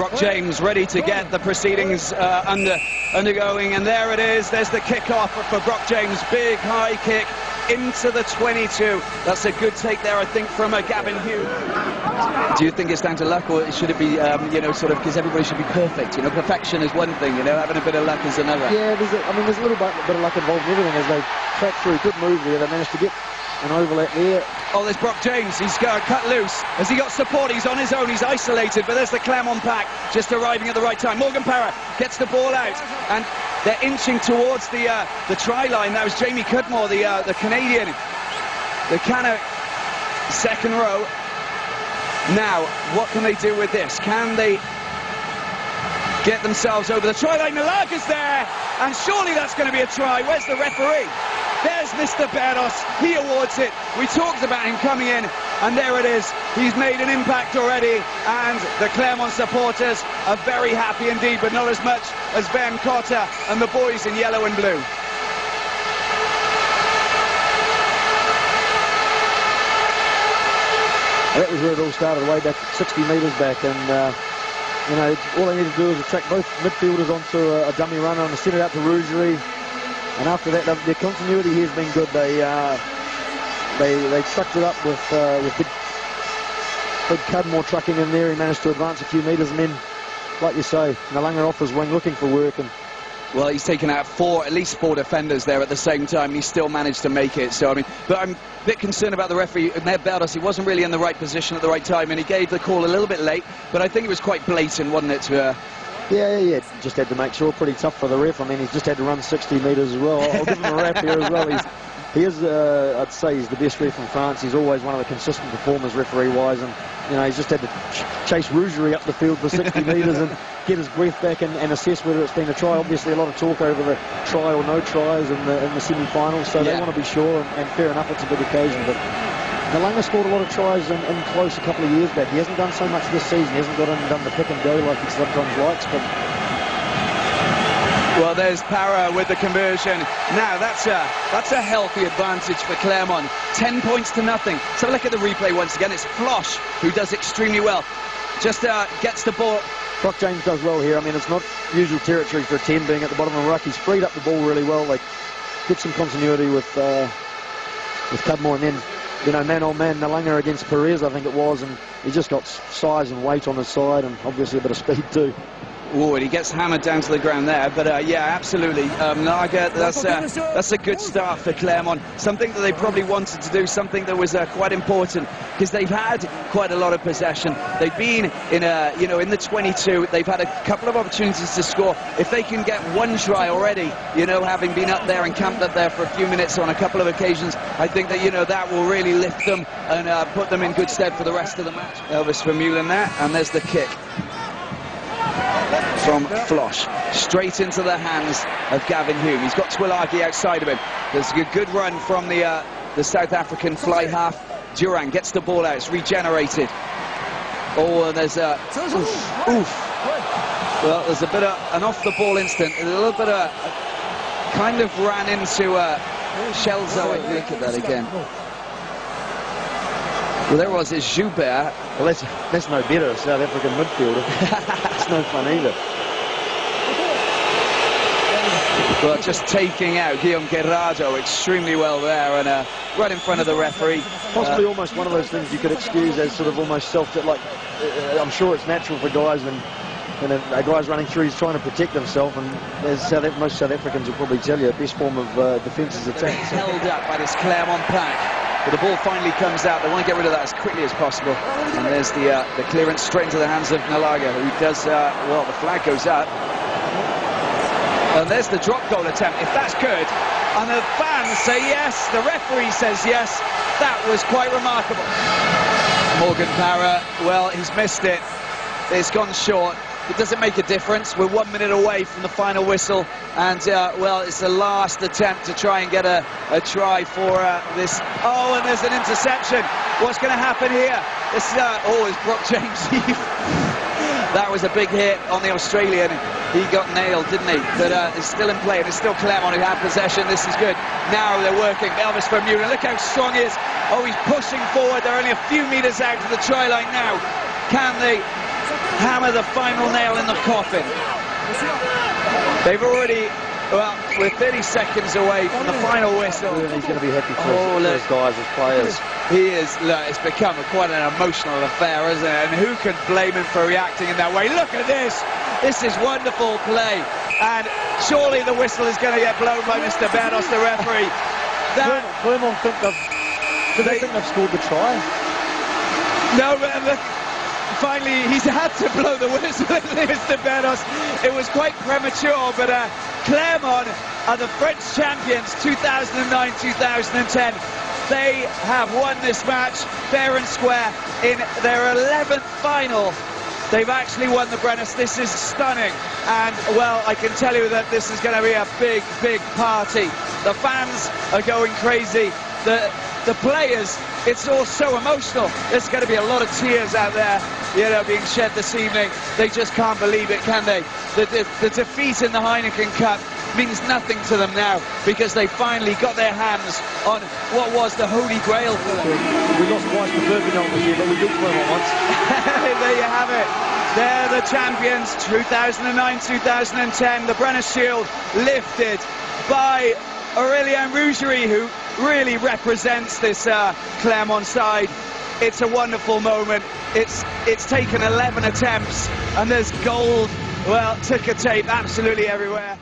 Brock James ready to get the proceedings undergoing, and there it is. There's the kickoff for Brock James. Big high kick into the 22. That's a good take there, I think, from Gavin Hume. Do you think it's down to luck, or should it be, you know, sort of, because everybody should be perfect? You know, perfection is one thing, you know, having a bit of luck is another. Yeah, there's a little bit of luck involved in everything as they track through. Good move there. They managed to get an overlap there. Oh, there's Brock James. He's cut loose. Has he got support? He's on his own. He's isolated, but there's the Clermont pack just arriving at the right time. Morgan Parra gets the ball out, and they're inching towards the try line. That was Jamie Cudmore, the Canadian, the Cana second row. Now, what can they do with this? Can they get themselves over the try line? Nalaga's there, and surely that's going to be a try. Where's the referee? There's Mr. Berros. He awards it. We talked about him coming in, and there it is. He's made an impact already, and the Clermont supporters are very happy indeed, but not as much as Ben Cotter and the boys in yellow and blue. That was where it all started, way back 60 metres back, and you know, all they need to do is attract both midfielders onto a dummy runner and send it out to Rougerie. And after that, their continuity here has been good. They sucked it up with big Cudmore trucking in there. He managed to advance a few metres, and then, like you say, Nalanga off his wing looking for work. And well, he's taken out at least four defenders there at the same time, and he still managed to make it. So, I mean, but I'm a bit concerned about the referee, Ned Berdos. He wasn't really in the right position at the right time, and he gave the call a little bit late, but I think it was quite blatant, wasn't it? Yeah, just had to make sure. Pretty tough for the ref. I mean, he's just had to run 60 metres as well. I'll give him a rap here as well. He is, I'd say, he's the best ref in France. He's always one of the consistent performers referee-wise, and you know, he's just had to chase Rougerie up the field for 60 metres and get his breath back and assess whether it's been a try. Obviously, a lot of talk over the try or no tries in the semi-finals, so they want to be sure, and fair enough, it's a big occasion. But Nalanga scored a lot of tries in close a couple of years back. He hasn't done so much this season. He hasn't got in and done the pick and go like he sometimes likes, but well, there's Parra with the conversion. Now that's a healthy advantage for Clermont. 10 points to nothing. So look at the replay once again. It's Flosh who does extremely well. Just gets the ball. Brock James does well here. I mean, it's not usual territory for a 10 being at the bottom of the ruck. He's freed up the ball really well. Like, get some continuity with Cudmore, and then, you know, man on man, Nalanga against Perez, I think it was, and he just got size and weight on his side, and obviously a bit of speed too. Oh, and he gets hammered down to the ground there, but yeah, absolutely. Naga, that's a good start for Clermont. Something that they probably wanted to do, something that was quite important, because they've had quite a lot of possession. They've been in in the 22. They've had a couple of opportunities to score. If they can get one try already, you know, having been up there and camped up there for a few minutes on a couple of occasions, I think that, you know, that will really lift them and put them in good stead for the rest of the match. Elvis Vermeulen there, and there's the kick from Flosh, straight into the hands of Gavin Hume. He's got Twilagi outside of him. There's a good run from the South African fly half. Durang gets the ball out. It's regenerated. Oh, and there's a oof. Well, there's a bit of an off-the-ball instant. A little bit of kind of ran into Shelzo. Look at that again. Well, there was his Joubert. Well, that's no better, South African midfielder. It's no fun either. Well, just taking out Guillaume Gerardo extremely well there, and right in front of the referee. Possibly almost one of those things you could excuse as sort of almost like, I'm sure it's natural for guys when a guy's running through, he's trying to protect himself, and as most South Africans will probably tell you, the best form of defence is attack. Held up by this Clermont pack. But the ball finally comes out. They want to get rid of that as quickly as possible. And there's the clearance straight into the hands of Nalaga, who does, well, the flag goes up. And there's the drop goal attempt, if that's good. And the fans say yes, the referee says yes. That was quite remarkable. Morgan Parra, well, he's missed it. It's gone short. It doesn't make a difference. We're 1 minute away from the final whistle, and well, it's the last attempt to try and get a try for this. Oh, and there's an interception. What's going to happen here? This is Brock James. That was a big hit on the Australian. He got nailed, didn't he? But it's still in play, and it's still Clermont who have possession. This is good. Now they're working. Elvis Vermeulen, look how strong he is. Oh, he's pushing forward. They're only a few metres out to the try line now. Can they hammer the final nail in the coffin. They've already, well, we're 30 seconds away from the final whistle. He's going to be happy for his guys, his players. He is. Look, it's become quite an emotional affair, isn't it? And who can blame him for reacting in that way? Look at this. This is wonderful play. And surely the whistle is going to get blown by Mr. Bernos, the referee. Clermont think they've scored the try? No, but finally he's had to blow the whistle, Mr. Bernos. It was quite premature, but Clermont are the French champions 2009-2010. They have won this match fair and square in their 11th final. They've actually won the Brennus. This is stunning. And, well, I can tell you that this is going to be a big, big party. The fans are going crazy. The players, it's all so emotional. There's going to be a lot of tears out there, you know, being shed this evening. They just can't believe it, can they? The defeat in the Heineken Cup means nothing to them now, because they finally got their hands on what was the holy grail for them. We lost twice to Perpignan this year, but we beat Clermont once. There you have it. They're the champions, 2009-2010. The Brennus Shield lifted by Aurélien Rougerie, who really represents this Clermont side. It's a wonderful moment. It's taken 11 attempts, and there's gold, well, ticker tape absolutely everywhere.